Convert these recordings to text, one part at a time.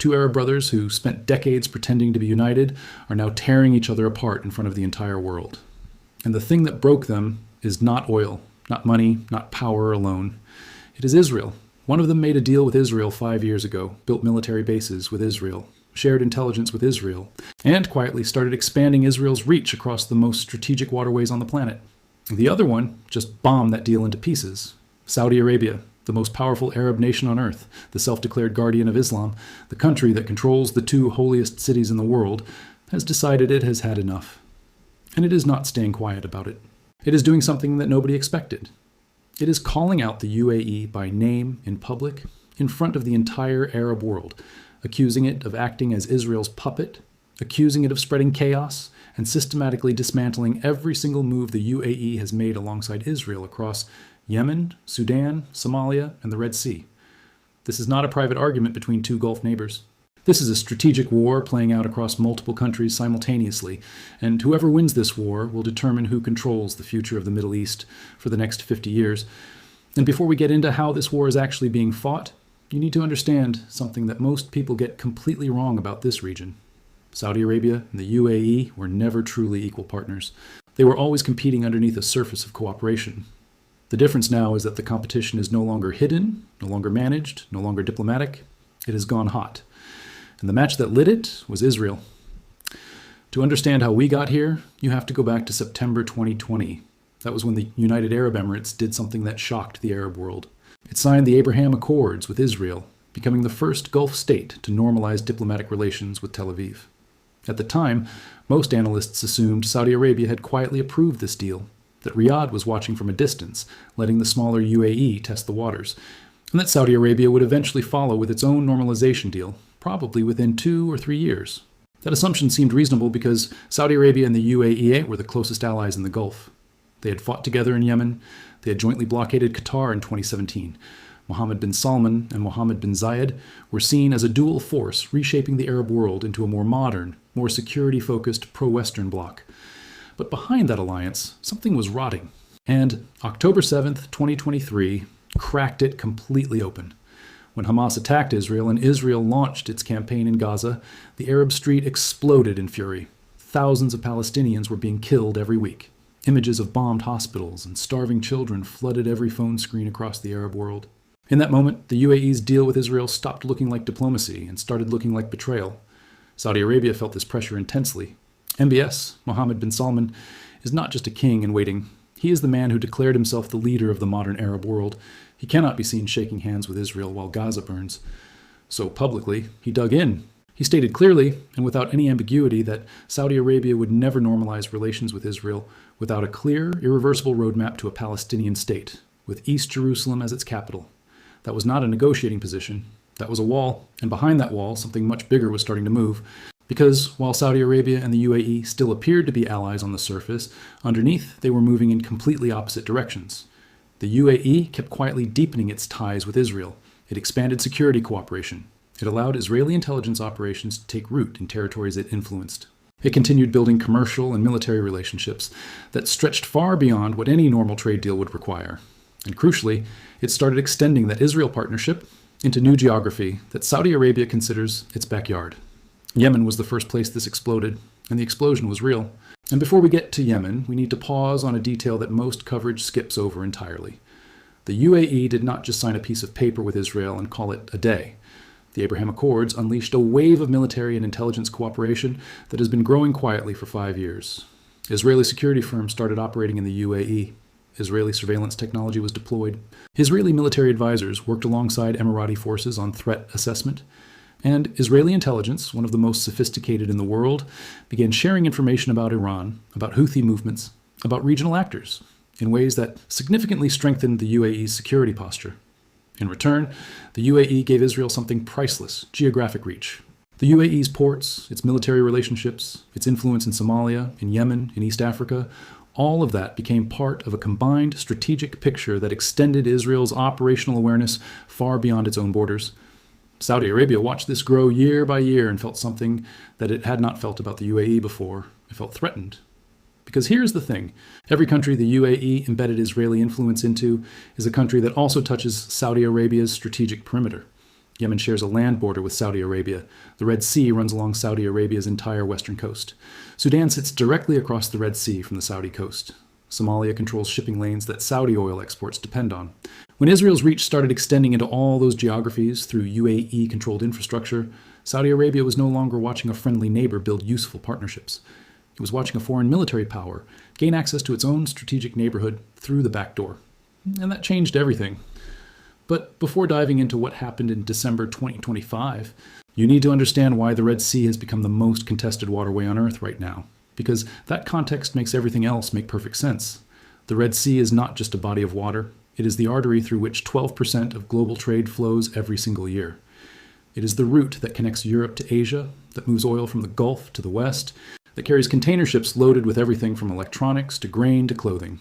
Two Arab brothers who spent decades pretending to be united are now tearing each other apart in front of the entire world. And the thing that broke them is not oil, not money, not power alone. It is Israel. One of them made a deal with Israel 5 years ago, built military bases with Israel, shared intelligence with Israel, and quietly started expanding Israel's reach across the most strategic waterways on the planet. The other one just bombed that deal into pieces. Saudi Arabia, the most powerful Arab nation on earth, the self-declared guardian of Islam, the country that controls the two holiest cities in the world, has decided it has had enough. And it is not staying quiet about it. It is doing something that nobody expected. It is calling out the UAE by name in public, in front of the entire Arab world, accusing it of acting as Israel's puppet, accusing it of spreading chaos, and systematically dismantling every single move the UAE has made alongside Israel across Yemen, Sudan, Somalia, and the Red Sea. This is not a private argument between two Gulf neighbors. This is a strategic war playing out across multiple countries simultaneously, and whoever wins this war will determine who controls the future of the Middle East for the next 50 years. And before we get into how this war is actually being fought, you need to understand something that most people get completely wrong about this region. Saudi Arabia and the UAE were never truly equal partners. They were always competing underneath a surface of cooperation. The difference now is that the competition is no longer hidden, no longer managed, no longer diplomatic. It has gone hot. And the match that lit it was Israel. To understand how we got here, you have to go back to September 2020. That was when the United Arab Emirates did something that shocked the Arab world. It signed the Abraham Accords with Israel, becoming the first Gulf state to normalize diplomatic relations with Tel Aviv. At the time, most analysts assumed Saudi Arabia had quietly approved this deal, that Riyadh was watching from a distance, letting the smaller UAE test the waters, and that Saudi Arabia would eventually follow with its own normalization deal, probably within 2 or 3 years. That assumption seemed reasonable because Saudi Arabia and the UAE were the closest allies in the Gulf. They had fought together in Yemen. They had jointly blockaded Qatar in 2017. Mohammed bin Salman and Mohammed bin Zayed were seen as a dual force reshaping the Arab world into a more modern, more security-focused pro-Western bloc. But behind that alliance, something was rotting. And October 7th, 2023, cracked it completely open. When Hamas attacked Israel and Israel launched its campaign in Gaza, the Arab street exploded in fury. Thousands of Palestinians were being killed every week. Images of bombed hospitals and starving children flooded every phone screen across the Arab world. In that moment, the UAE's deal with Israel stopped looking like diplomacy and started looking like betrayal. Saudi Arabia felt this pressure intensely. MBS, Mohammed bin Salman, is not just a king in waiting. He is the man who declared himself the leader of the modern Arab world. He cannot be seen shaking hands with Israel while Gaza burns. So publicly, he dug in. He stated clearly, and without any ambiguity, that Saudi Arabia would never normalize relations with Israel without a clear, irreversible roadmap to a Palestinian state, with East Jerusalem as its capital. That was not a negotiating position. That was a wall, and behind that wall, something much bigger was starting to move. Because while Saudi Arabia and the UAE still appeared to be allies on the surface, underneath they were moving in completely opposite directions. The UAE kept quietly deepening its ties with Israel. It expanded security cooperation. It allowed Israeli intelligence operations to take root in territories it influenced. It continued building commercial and military relationships that stretched far beyond what any normal trade deal would require. And crucially, it started extending that Israel partnership into new geography that Saudi Arabia considers its backyard. Yemen was the first place this exploded, and the explosion was real. And before we get to Yemen, we need to pause on a detail that most coverage skips over entirely. The UAE did not just sign a piece of paper with Israel and call it a day. The Abraham Accords unleashed a wave of military and intelligence cooperation that has been growing quietly for 5 years. Israeli security firms started operating in the UAE. Israeli surveillance technology was deployed. Israeli military advisors worked alongside Emirati forces on threat assessment. And Israeli intelligence, one of the most sophisticated in the world, began sharing information about Iran, about Houthi movements, about regional actors, in ways that significantly strengthened the UAE's security posture. In return, the UAE gave Israel something priceless: geographic reach. The UAE's ports, its military relationships, its influence in Somalia, in Yemen, in East Africa, all of that became part of a combined strategic picture that extended Israel's operational awareness far beyond its own borders. Saudi Arabia watched this grow year by year and felt something that it had not felt about the UAE before. It felt threatened. Because here's the thing. Every country the UAE embedded Israeli influence into is a country that also touches Saudi Arabia's strategic perimeter. Yemen shares a land border with Saudi Arabia. The Red Sea runs along Saudi Arabia's entire western coast. Sudan sits directly across the Red Sea from the Saudi coast. Somalia controls shipping lanes that Saudi oil exports depend on. When Israel's reach started extending into all those geographies through UAE-controlled infrastructure, Saudi Arabia was no longer watching a friendly neighbor build useful partnerships. It was watching a foreign military power gain access to its own strategic neighborhood through the back door. And that changed everything. But before diving into what happened in December 2025, you need to understand why the Red Sea has become the most contested waterway on Earth right now, because that context makes everything else make perfect sense. The Red Sea is not just a body of water, it is the artery through which 12% of global trade flows every single year. It is the route that connects Europe to Asia, that moves oil from the Gulf to the West, that carries container ships loaded with everything from electronics to grain to clothing.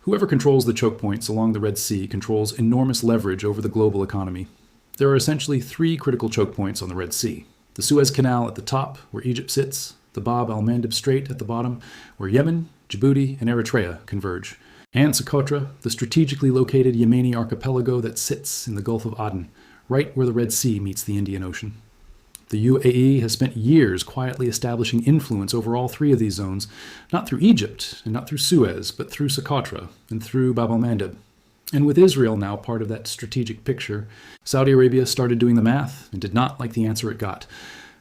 Whoever controls the choke points along the Red Sea controls enormous leverage over the global economy. There are essentially three critical choke points on the Red Sea. The Suez Canal at the top, where Egypt sits, the Bab el-Mandeb Strait at the bottom, where Yemen, Djibouti, and Eritrea converge, and Socotra, the strategically located Yemeni archipelago that sits in the Gulf of Aden, right where the Red Sea meets the Indian Ocean. The UAE has spent years quietly establishing influence over all three of these zones, not through Egypt and not through Suez, but through Socotra and through Bab el-Mandeb. And with Israel now part of that strategic picture, Saudi Arabia started doing the math and did not like the answer it got.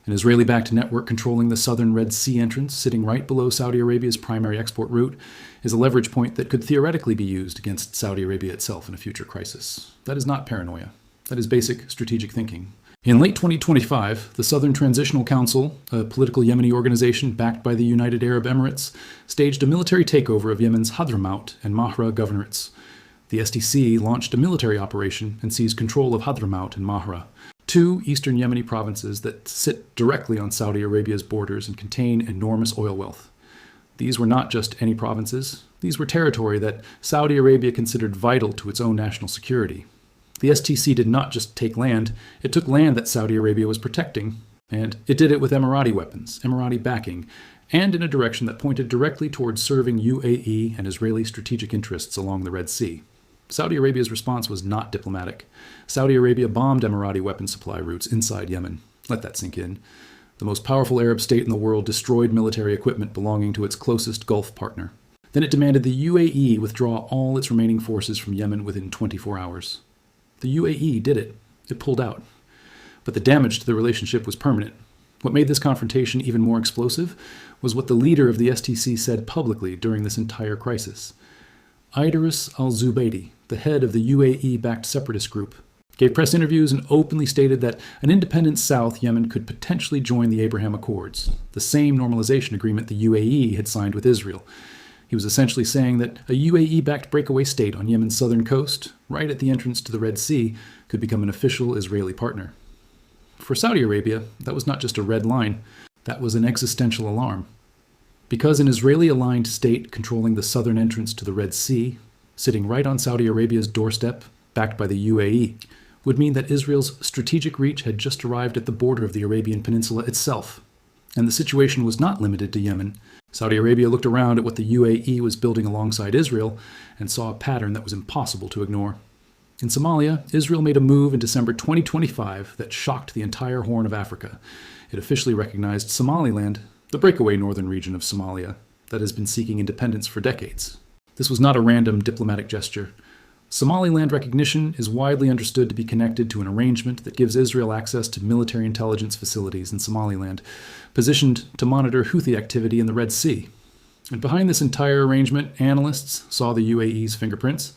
An Israeli-backed network controlling the southern Red Sea entrance, sitting right below Saudi Arabia's primary export route, is a leverage point that could theoretically be used against Saudi Arabia itself in a future crisis. That is not paranoia. That is basic strategic thinking. In late 2025, the Southern Transitional Council, a political Yemeni organization backed by the United Arab Emirates, staged a military takeover of Yemen's Hadramaut and Mahra governorates. The STC launched a military operation and seized control of Hadramaut and Mahra, two eastern Yemeni provinces that sit directly on Saudi Arabia's borders and contain enormous oil wealth. These were not just any provinces. These were territory that Saudi Arabia considered vital to its own national security. The STC did not just take land, it took land that Saudi Arabia was protecting, and it did it with Emirati weapons, Emirati backing, and in a direction that pointed directly towards serving UAE and Israeli strategic interests along the Red Sea. Saudi Arabia's response was not diplomatic. Saudi Arabia bombed Emirati weapon supply routes inside Yemen. Let that sink in. The most powerful Arab state in the world destroyed military equipment belonging to its closest Gulf partner. Then it demanded the UAE withdraw all its remaining forces from Yemen within 24 hours. The UAE did it. It pulled out. But the damage to the relationship was permanent. What made this confrontation even more explosive was what the leader of the STC said publicly during this entire crisis. Idris al-Zubaydi, the head of the UAE-backed separatist group, gave press interviews and openly stated that an independent South Yemen could potentially join the Abraham Accords, the same normalization agreement the UAE had signed with Israel. He was essentially saying that a UAE-backed breakaway state on Yemen's southern coast, right at the entrance to the Red Sea, could become an official Israeli partner. For Saudi Arabia, that was not just a red line, that was an existential alarm. Because an Israeli-aligned state controlling the southern entrance to the Red Sea, sitting right on Saudi Arabia's doorstep, backed by the UAE, would mean that Israel's strategic reach had just arrived at the border of the Arabian Peninsula itself. And the situation was not limited to Yemen. Saudi Arabia looked around at what the UAE was building alongside Israel and saw a pattern that was impossible to ignore. In Somalia, Israel made a move in December 2025 that shocked the entire Horn of Africa. It officially recognized Somaliland, the breakaway northern region of Somalia that has been seeking independence for decades. This was not a random diplomatic gesture. Somaliland recognition is widely understood to be connected to an arrangement that gives Israel access to military intelligence facilities in Somaliland, positioned to monitor Houthi activity in the Red Sea. And behind this entire arrangement, analysts saw the UAE's fingerprints.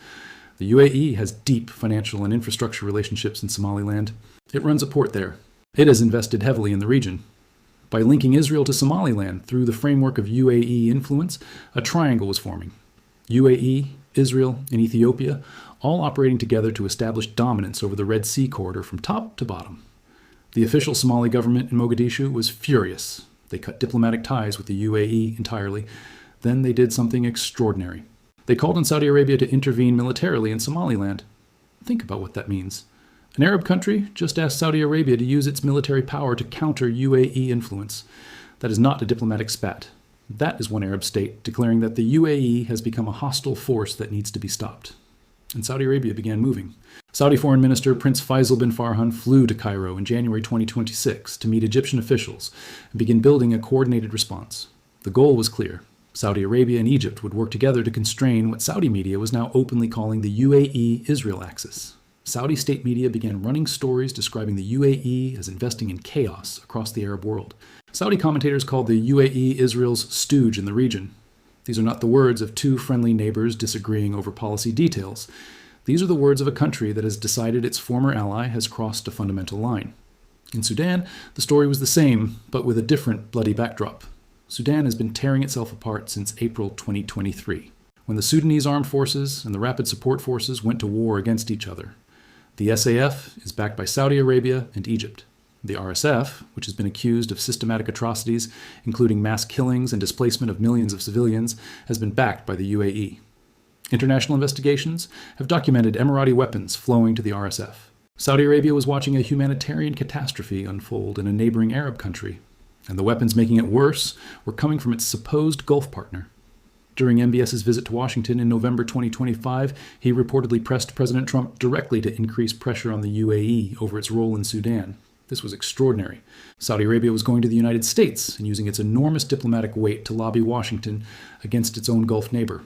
The UAE has deep financial and infrastructure relationships in Somaliland. It runs a port there. It has invested heavily in the region. By linking Israel to Somaliland through the framework of UAE influence, a triangle was forming. UAE, Israel, and Ethiopia, all operating together to establish dominance over the Red Sea corridor from top to bottom. The official Somali government in Mogadishu was furious. They cut diplomatic ties with the UAE entirely. Then they did something extraordinary. They called on Saudi Arabia to intervene militarily in Somaliland. Think about what that means. An Arab country just asked Saudi Arabia to use its military power to counter UAE influence. That is not a diplomatic spat. That is one Arab state declaring that the UAE has become a hostile force that needs to be stopped. and Saudi Arabia began moving. Saudi Foreign Minister Prince Faisal bin Farhan flew to Cairo in January 2026 to meet Egyptian officials and begin building a coordinated response. The goal was clear. Saudi Arabia and Egypt would work together to constrain what Saudi media was now openly calling the UAE-Israel axis. Saudi state media began running stories describing the UAE as investing in chaos across the Arab world. Saudi commentators called the UAE Israel's stooge in the region. These are not the words of two friendly neighbors disagreeing over policy details. These are the words of a country that has decided its former ally has crossed a fundamental line. In Sudan, the story was the same, but with a different bloody backdrop. Sudan has been tearing itself apart since April 2023, when the Sudanese armed forces and the Rapid Support Forces went to war against each other. The SAF is backed by Saudi Arabia and Egypt. The RSF, which has been accused of systematic atrocities, including mass killings and displacement of millions of civilians, has been backed by the UAE. International investigations have documented Emirati weapons flowing to the RSF. Saudi Arabia was watching a humanitarian catastrophe unfold in a neighboring Arab country, and the weapons making it worse were coming from its supposed Gulf partner. During MBS's visit to Washington in November 2025, he reportedly pressed President Trump directly to increase pressure on the UAE over its role in Sudan. This was extraordinary. Saudi Arabia was going to the United States and using its enormous diplomatic weight to lobby Washington against its own Gulf neighbor.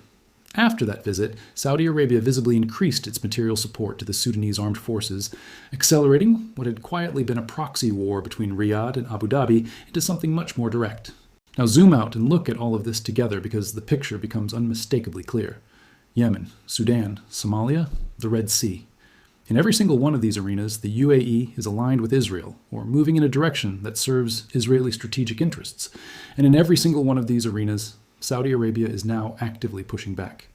After that visit, Saudi Arabia visibly increased its material support to the Sudanese armed forces, accelerating what had quietly been a proxy war between Riyadh and Abu Dhabi into something much more direct. Now zoom out and look at all of this together because the picture becomes unmistakably clear. Yemen, Sudan, Somalia, the Red Sea. In every single one of these arenas, the UAE is aligned with Israel, or moving in a direction that serves Israeli strategic interests. And in every single one of these arenas, Saudi Arabia is now actively pushing back.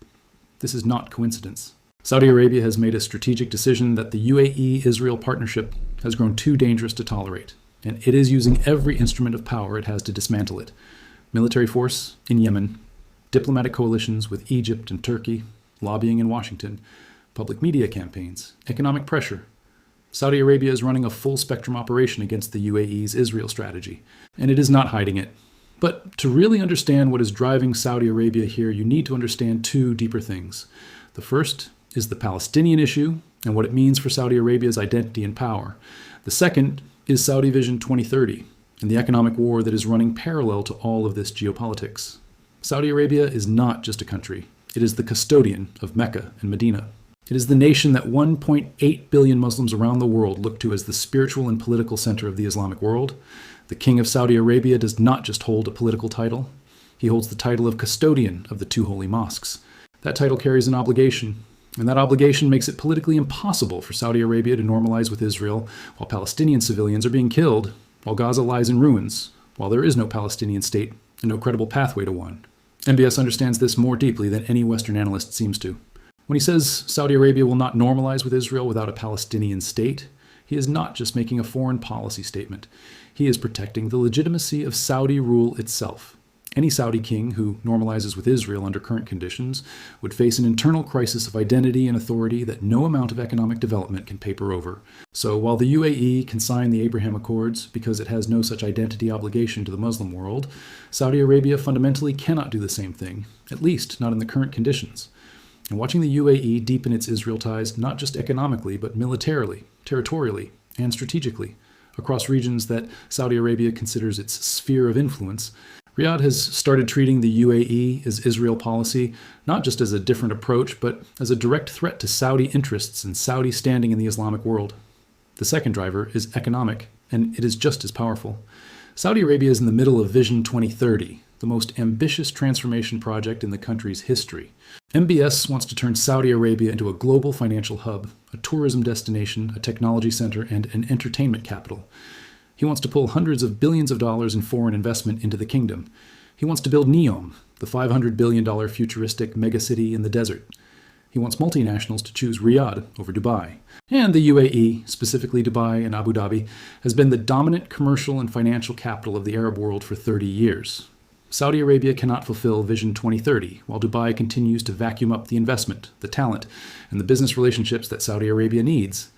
This is not coincidence. Saudi Arabia has made a strategic decision that the UAE-Israel partnership has grown too dangerous to tolerate, and it is using every instrument of power it has to dismantle it. Military force in Yemen, diplomatic coalitions with Egypt and Turkey, lobbying in Washington, public media campaigns, economic pressure. Saudi Arabia is running a full-spectrum operation against the UAE's Israel strategy, and it is not hiding it. But to really understand what is driving Saudi Arabia here, you need to understand two deeper things. The first is the Palestinian issue and what it means for Saudi Arabia's identity and power. The second is Saudi Vision 2030 and the economic war that is running parallel to all of this geopolitics. Saudi Arabia is not just a country. It is the custodian of Mecca and Medina. It is the nation that 1.8 billion Muslims around the world look to as the spiritual and political center of the Islamic world. The king of Saudi Arabia does not just hold a political title. He holds the title of custodian of the two holy mosques. That title carries an obligation, and that obligation makes it politically impossible for Saudi Arabia to normalize with Israel while Palestinian civilians are being killed, while Gaza lies in ruins, while there is no Palestinian state and no credible pathway to one. MBS understands this more deeply than any Western analyst seems to. When he says Saudi Arabia will not normalize with Israel without a Palestinian state, he is not just making a foreign policy statement. He is protecting the legitimacy of Saudi rule itself. Any Saudi king who normalizes with Israel under current conditions would face an internal crisis of identity and authority that no amount of economic development can paper over. So while the UAE can sign the Abraham Accords because it has no such identity obligation to the Muslim world, Saudi Arabia fundamentally cannot do the same thing, at least not in the current conditions. And watching the UAE deepen its Israel ties not just economically, but militarily, territorially, and strategically, across regions that Saudi Arabia considers its sphere of influence, Riyadh has started treating the UAE as Israel policy not just as a different approach, but as a direct threat to Saudi interests and Saudi standing in the Islamic world. The second driver is economic, and it is just as powerful. Saudi Arabia is in the middle of Vision 2030, the most ambitious transformation project in the country's history. MBS wants to turn Saudi Arabia into a global financial hub, a tourism destination, a technology center, and an entertainment capital. He wants to pull hundreds of billions of dollars in foreign investment into the kingdom. He wants to build NEOM, the $500 billion futuristic megacity in the desert. He wants multinationals to choose Riyadh over Dubai. And the UAE, specifically Dubai and Abu Dhabi, has been the dominant commercial and financial capital of the Arab world for 30 years. Saudi Arabia cannot fulfill Vision 2030, while Dubai continues to vacuum up the investment, the talent, and the business relationships that Saudi Arabia needs.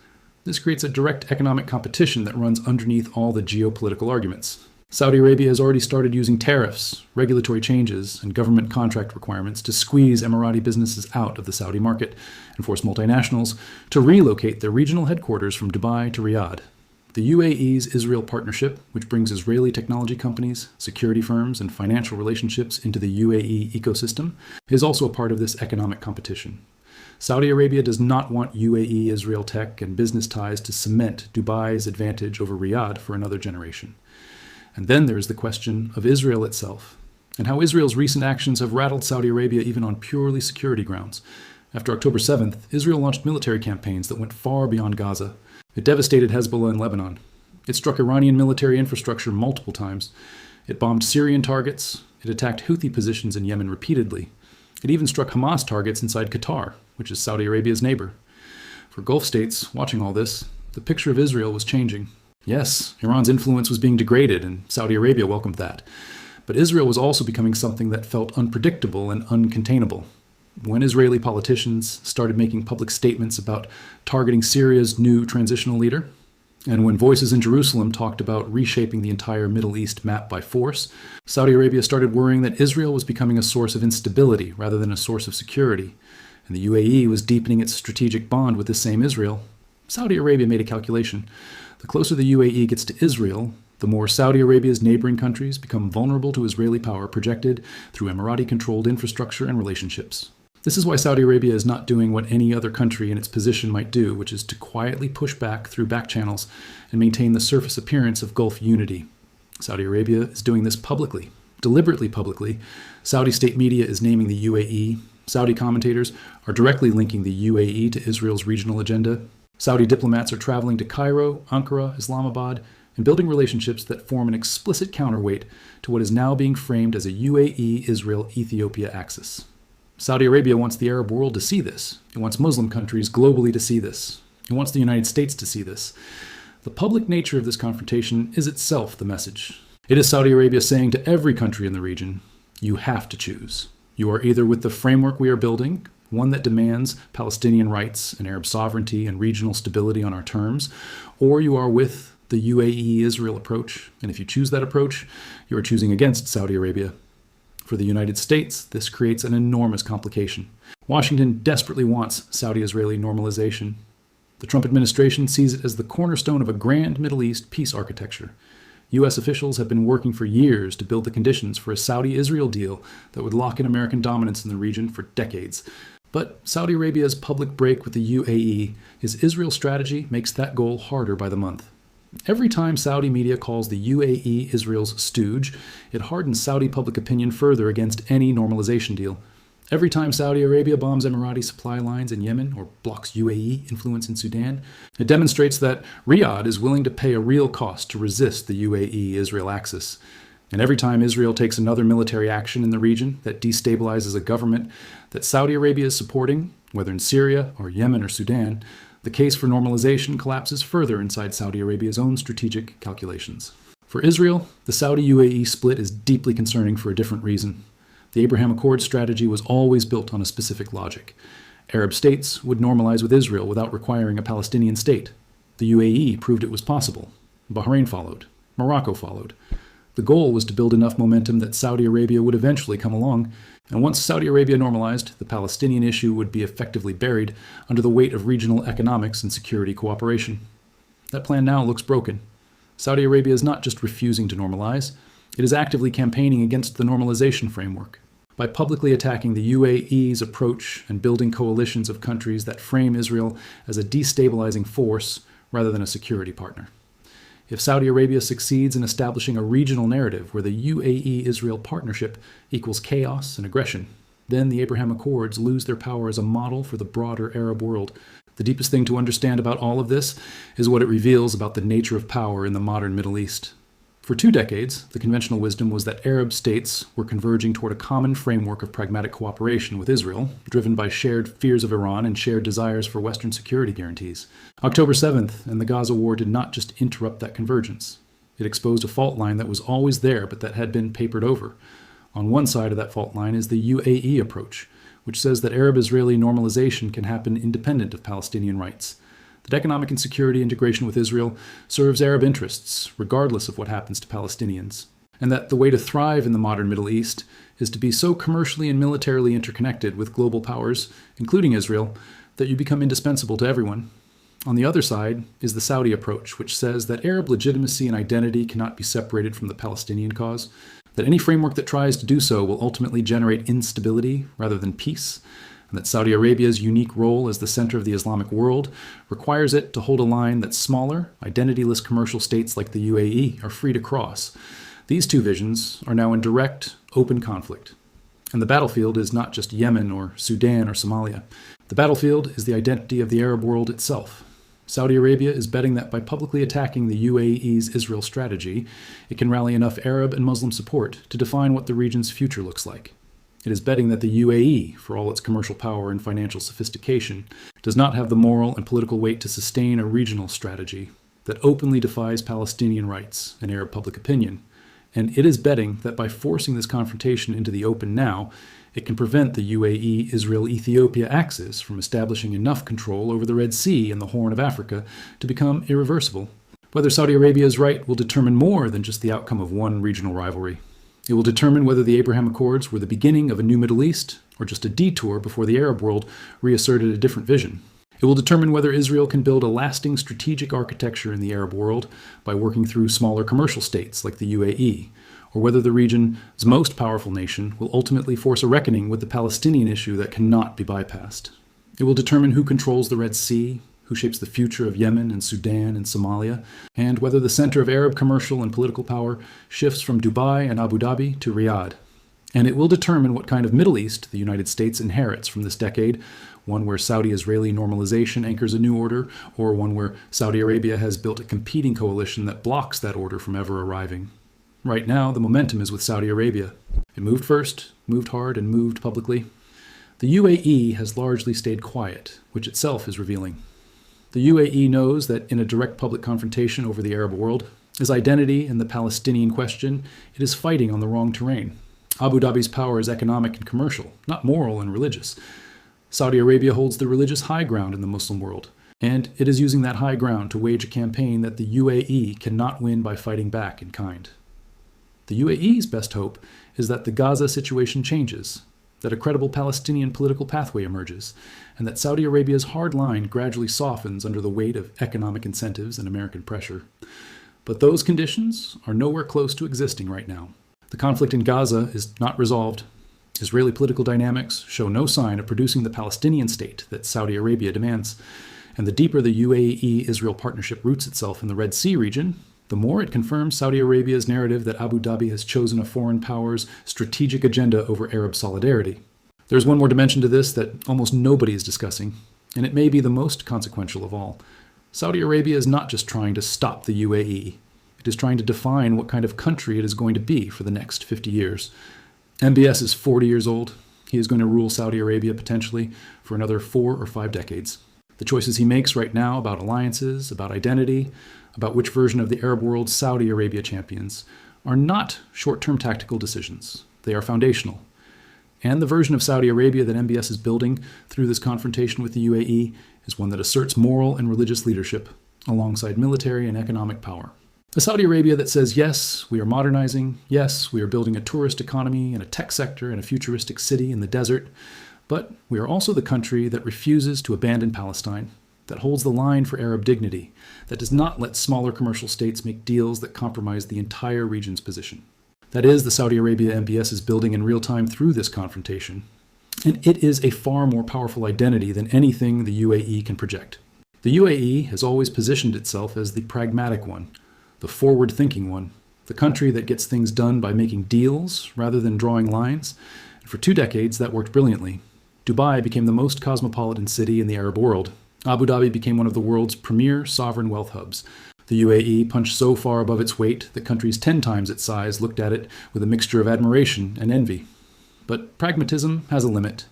This creates a direct economic competition that runs underneath all the geopolitical arguments. Saudi Arabia has already started using tariffs, regulatory changes, and government contract requirements to squeeze Emirati businesses out of the Saudi market and force multinationals to relocate their regional headquarters from Dubai to Riyadh. The UAE's Israel partnership, which brings Israeli technology companies, security firms, and financial relationships into the UAE ecosystem, is also a part of this economic competition. Saudi Arabia does not want UAE Israel tech and business ties to cement Dubai's advantage over Riyadh for another generation. And then there is the question of Israel itself, and how Israel's recent actions have rattled Saudi Arabia even on purely security grounds. After October 7th, Israel launched military campaigns that went far beyond Gaza. It devastated Hezbollah in Lebanon. It struck Iranian military infrastructure multiple times. It bombed Syrian targets. It attacked Houthi positions in Yemen repeatedly. It even struck Hamas targets inside Qatar, which is Saudi Arabia's neighbor. For Gulf states watching all this, the picture of Israel was changing. Yes, Iran's influence was being degraded, and Saudi Arabia welcomed that. But Israel was also becoming something that felt unpredictable and uncontainable. When Israeli politicians started making public statements about targeting Syria's new transitional leader, and when voices in Jerusalem talked about reshaping the entire Middle East map by force, Saudi Arabia started worrying that Israel was becoming a source of instability rather than a source of security, and the UAE was deepening its strategic bond with this same Israel. Saudi Arabia made a calculation. The closer the UAE gets to Israel, the more Saudi Arabia's neighboring countries become vulnerable to Israeli power projected through Emirati-controlled infrastructure and relationships. This is why Saudi Arabia is not doing what any other country in its position might do, which is to quietly push back through back channels and maintain the surface appearance of Gulf unity. Saudi Arabia is doing this publicly, deliberately publicly. Saudi state media is naming the UAE. Saudi commentators are directly linking the UAE to Israel's regional agenda. Saudi diplomats are traveling to Cairo, Ankara, Islamabad, and building relationships that form an explicit counterweight to what is now being framed as a UAE-Israel-Ethiopia axis. Saudi Arabia wants the Arab world to see this. It wants Muslim countries globally to see this. It wants the United States to see this. The public nature of this confrontation is itself the message. It is Saudi Arabia saying to every country in the region, you have to choose. You are either with the framework we are building, one that demands Palestinian rights and Arab sovereignty and regional stability on our terms, or you are with the UAE-Israel approach. And if you choose that approach, you are choosing against Saudi Arabia. For the United States, this creates an enormous complication. Washington desperately wants Saudi-Israeli normalization. The Trump administration sees it as the cornerstone of a grand Middle East peace architecture. U.S. officials have been working for years to build the conditions for a Saudi-Israel deal that would lock in American dominance in the region for decades. But Saudi Arabia's public break with the UAE, his Israel strategy, makes that goal harder by the month. Every time Saudi media calls the UAE Israel's stooge, it hardens Saudi public opinion further against any normalization deal. Every time Saudi Arabia bombs Emirati supply lines in Yemen or blocks UAE influence in Sudan, it demonstrates that Riyadh is willing to pay a real cost to resist the UAE-Israel axis. And every time Israel takes another military action in the region that destabilizes a government that Saudi Arabia is supporting, whether in Syria or Yemen or Sudan, the case for normalization collapses further inside Saudi Arabia's own strategic calculations. For Israel, the Saudi-UAE split is deeply concerning for a different reason. The Abraham Accords strategy was always built on a specific logic. Arab states would normalize with Israel without requiring a Palestinian state. The UAE proved it was possible. Bahrain followed. Morocco followed. The goal was to build enough momentum that Saudi Arabia would eventually come along, and once Saudi Arabia normalized, the Palestinian issue would be effectively buried under the weight of regional economics and security cooperation. That plan now looks broken. Saudi Arabia is not just refusing to normalize, it is actively campaigning against the normalization framework. By publicly attacking the UAE's approach and building coalitions of countries that frame Israel as a destabilizing force rather than a security partner. If Saudi Arabia succeeds in establishing a regional narrative where the UAE-Israel partnership equals chaos and aggression, then the Abraham Accords lose their power as a model for the broader Arab world. The deepest thing to understand about all of this is what it reveals about the nature of power in the modern Middle East. For 2 decades, the conventional wisdom was that Arab states were converging toward a common framework of pragmatic cooperation with Israel, driven by shared fears of Iran and shared desires for Western security guarantees. October 7th and the Gaza war did not just interrupt that convergence. It exposed a fault line that was always there but that had been papered over. On one side of that fault line is the UAE approach, which says that Arab-Israeli normalization can happen independent of Palestinian rights. That economic and security integration with Israel serves Arab interests, regardless of what happens to Palestinians. and that the way to thrive in the modern Middle East is to be so commercially and militarily interconnected with global powers, including Israel, that you become indispensable to everyone. On the other side is the Saudi approach, which says that Arab legitimacy and identity cannot be separated from the Palestinian cause, that any framework that tries to do so will ultimately generate instability rather than peace, and that Saudi Arabia's unique role as the center of the Islamic world requires it to hold a line that smaller, identityless commercial states like the UAE are free to cross. These two visions are now in direct, open conflict. And the battlefield is not just Yemen or Sudan or Somalia. The battlefield is the identity of the Arab world itself. Saudi Arabia is betting that by publicly attacking the UAE's Israel strategy, it can rally enough Arab and Muslim support to define what the region's future looks like. It is betting that the UAE, for all its commercial power and financial sophistication, does not have the moral and political weight to sustain a regional strategy that openly defies Palestinian rights and Arab public opinion. And it is betting that by forcing this confrontation into the open now, it can prevent the UAE-Israel-Ethiopia axis from establishing enough control over the Red Sea and the Horn of Africa to become irreversible. Whether Saudi Arabia is right will determine more than just the outcome of one regional rivalry. It will determine whether the Abraham Accords were the beginning of a new Middle East or just a detour before the Arab world reasserted a different vision. It will determine whether Israel can build a lasting strategic architecture in the Arab world by working through smaller commercial states like the UAE, or whether the region's most powerful nation will ultimately force a reckoning with the Palestinian issue that cannot be bypassed. It will determine who controls the Red Sea, who shapes the future of Yemen and Sudan and Somalia, and whether the center of Arab commercial and political power shifts from Dubai and Abu Dhabi to Riyadh. And it will determine what kind of Middle East the United States inherits from this decade, one where Saudi-Israeli normalization anchors a new order, or one where Saudi Arabia has built a competing coalition that blocks that order from ever arriving. Right now, the momentum is with Saudi Arabia. It moved first, moved hard, and moved publicly. The UAE has largely stayed quiet, which itself is revealing. The UAE knows that in a direct public confrontation over the Arab world, its identity and the Palestinian question, it is fighting on the wrong terrain. Abu Dhabi's power is economic and commercial, not moral and religious. Saudi Arabia holds the religious high ground in the Muslim world, and it is using that high ground to wage a campaign that the UAE cannot win by fighting back in kind. The UAE's best hope is that the Gaza situation changes, that a credible Palestinian political pathway emerges, and that Saudi Arabia's hard line gradually softens under the weight of economic incentives and American pressure. But those conditions are nowhere close to existing right now. The conflict in Gaza is not resolved. Israeli political dynamics show no sign of producing the Palestinian state that Saudi Arabia demands. And the deeper the UAE-Israel partnership roots itself in the Red Sea region, the more it confirms Saudi Arabia's narrative that Abu Dhabi has chosen a foreign power's strategic agenda over Arab solidarity. There's one more dimension to this that almost nobody is discussing, and it may be the most consequential of all. Saudi Arabia is not just trying to stop the UAE. It is trying to define what kind of country it is going to be for the next 50 years. MBS is 40 years old. He is going to rule Saudi Arabia potentially for another 4 or 5 decades. The choices he makes right now about alliances, about identity, about which version of the Arab world Saudi Arabia champions, are not short-term tactical decisions. They are foundational. And the version of Saudi Arabia that MBS is building through this confrontation with the UAE is one that asserts moral and religious leadership alongside military and economic power. A Saudi Arabia that says, yes, we are modernizing, yes, we are building a tourist economy and a tech sector and a futuristic city in the desert, but we are also the country that refuses to abandon Palestine, that holds the line for Arab dignity, that does not let smaller commercial states make deals that compromise the entire region's position. That is the Saudi Arabia MBS is building in real time through this confrontation, and it is a far more powerful identity than anything the UAE can project. The UAE has always positioned itself as the pragmatic one, the forward-thinking one, the country that gets things done by making deals rather than drawing lines, and for 2 decades that worked brilliantly. Dubai became the most cosmopolitan city in the Arab world. Abu Dhabi became one of the world's premier sovereign wealth hubs. The UAE punched so far above its weight that countries 10 times its size looked at it with a mixture of admiration and envy. But pragmatism has a limit.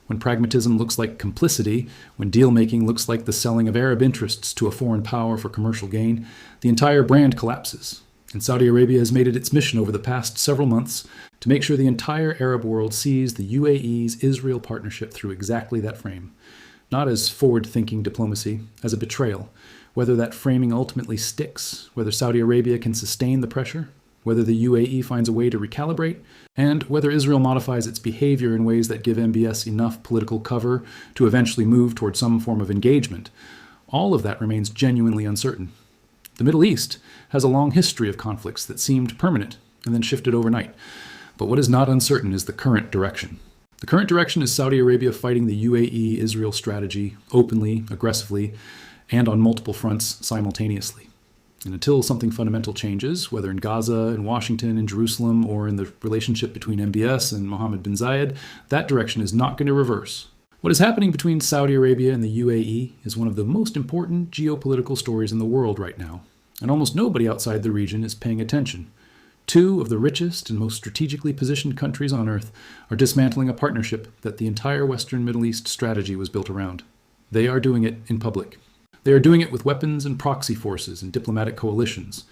When pragmatism looks like complicity, when deal-making looks like the selling of Arab interests to a foreign power for commercial gain, the entire brand collapses. And Saudi Arabia has made it its mission over the past several months to make sure the entire Arab world sees the UAE's Israel partnership through exactly that frame. Not as forward-thinking diplomacy, as a betrayal. Whether that framing ultimately sticks, whether Saudi Arabia can sustain the pressure, whether the UAE finds a way to recalibrate, and whether Israel modifies its behavior in ways that give MBS enough political cover to eventually move toward some form of engagement. All of that remains genuinely uncertain. The Middle East has a long history of conflicts that seemed permanent and then shifted overnight. But what is not uncertain is the current direction. The current direction is Saudi Arabia fighting the UAE-Israel strategy openly, aggressively, and on multiple fronts simultaneously. And until something fundamental changes, whether in Gaza, in Washington, in Jerusalem, or in the relationship between MBS and Mohammed bin Zayed, that direction is not going to reverse. What is happening between Saudi Arabia and the UAE is one of the most important geopolitical stories in the world right now, and almost nobody outside the region is paying attention. Two of the richest and most strategically positioned countries on Earth are dismantling a partnership that the entire Western Middle East strategy was built around. They are doing it in public. They are doing it with weapons and proxy forces and diplomatic coalitions.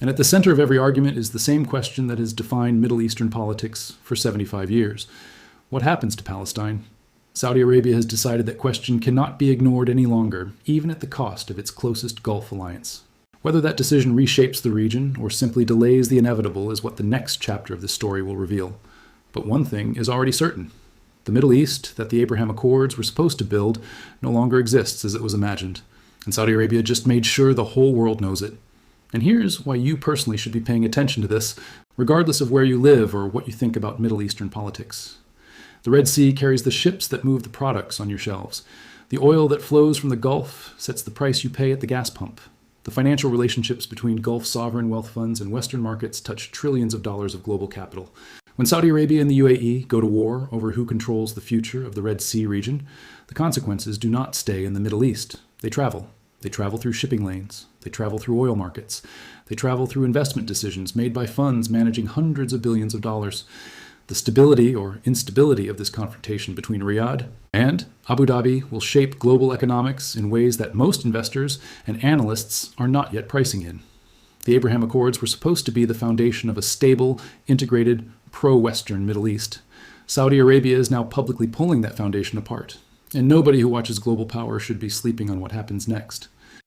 And at the center of every argument is the same question that has defined Middle Eastern politics for 75 years. What happens to Palestine? Saudi Arabia has decided that question cannot be ignored any longer, even at the cost of its closest Gulf alliance. Whether that decision reshapes the region or simply delays the inevitable is what the next chapter of this story will reveal. But one thing is already certain. The Middle East that the Abraham Accords were supposed to build no longer exists as it was imagined. And Saudi Arabia just made sure the whole world knows it. And here's why you personally should be paying attention to this, regardless of where you live or what you think about Middle Eastern politics. The Red Sea carries the ships that move the products on your shelves. The oil that flows from the Gulf sets the price you pay at the gas pump. The financial relationships between Gulf sovereign wealth funds and Western markets touch trillions of dollars of global capital. When Saudi Arabia and the UAE go to war over who controls the future of the Red Sea region, the consequences do not stay in the Middle East. They travel. They travel through shipping lanes. They travel through oil markets. They travel through investment decisions made by funds managing hundreds of billions of dollars. The stability or instability of this confrontation between Riyadh and Abu Dhabi will shape global economics in ways that most investors and analysts are not yet pricing in. The Abraham Accords were supposed to be the foundation of a stable, integrated, pro-Western Middle East. Saudi Arabia is now publicly pulling that foundation apart. And nobody who watches global power should be sleeping on what happens next.